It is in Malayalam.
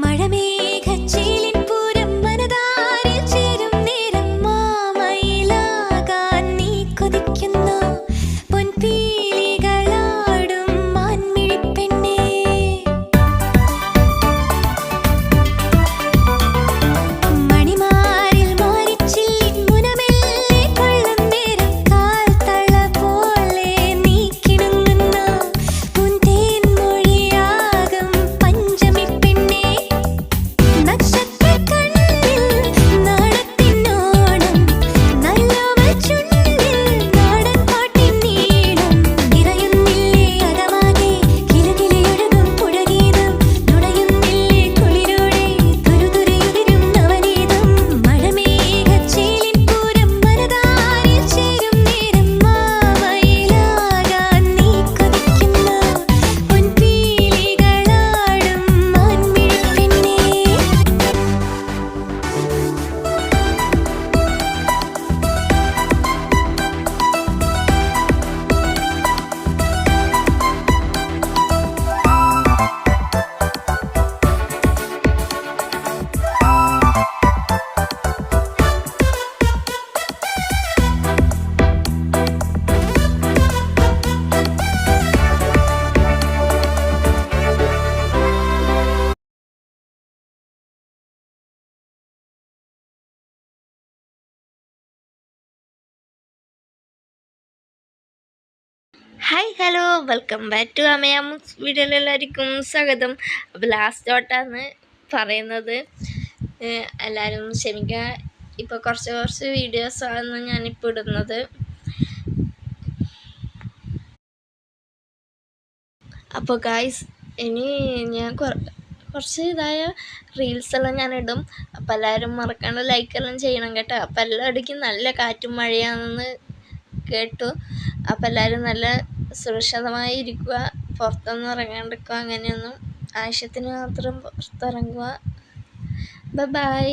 മഴമേഘച്ചീലിൻ പൂരം മനതാരിൽ ചേരും നേരം മാമയിലാകാൻ നീ കൊതിക്കുന്നു പൊൻപീലികളാടും മാൻമിഴിപ്പെണ്ണേ. മണിമാരിൽ മാരിച്ചില്ലിൻ മുനമെല്ലെ കൊള്ളും നേരം കാൽത്തള പോലെ നീ കിണുങ്ങുന്നു പൂന്തേൻ മൊഴിയാകും പഞ്ചമിപ്പെണ്ണേ. നക്ഷത്രക്കണ്ണിൽ നാടത്തിനോണം നല്ലോമൽ ചുണ്ടിൽ നാടൻ പാട്ടിൻ നീളം നിറയുന്നില്ലേ അകമാകെ കിലുകിലയൊഴുകും പുഴഗീതം നുണയുന്നില്ലേ കുളിരോടെ തുരുതുരയുതിരും നവനീതം. മഴമേഘച്ചീലിൻ പൂരം മനതാരിൽ ചേരും നേരം മാമയിലാകാൻ നീ കൊതിക്കുന്നു പൊൻപീലികളാടും മാൻമിഴിപ്പെണ്ണേ. Hi hello welcome back to അമയാമൂസ് വീഡിയോയിൽ എല്ലാവർക്കും സ്വാഗതം. അപ്പോൾ ലാസ്റ്റ് തൊട്ടാണ് പറയുന്നത്, എല്ലാവരും ക്ഷമിക്കുക. ഇപ്പോൾ കുറച്ച് വീഡിയോസാണ് ഞാനിപ്പോൾ ഇടുന്നത്. അപ്പോൾ ഗായ്സ്, ഇനി ഞാൻ കുറച്ച് ഇതായ റീൽസെല്ലാം ഞാൻ ഇടും. അപ്പോൾ എല്ലാവരും മറക്കാണ്ട് ലൈക്കെല്ലാം ചെയ്യണം കേട്ടോ. അപ്പോൾ എല്ലായിടയ്ക്കും നല്ല കാറ്റും മഴയാണെന്ന് കേട്ടു. അപ്പോൾ എല്ലാവരും നല്ല സുരക്ഷിതമായി ഇരിക്കുക, പുറത്തൊന്നും ഇറങ്ങാണ്ടിരിക്കുക, അങ്ങനെയൊന്നും ആവശ്യത്തിന് മാത്രം പുറത്തിറങ്ങുക. ബൈ.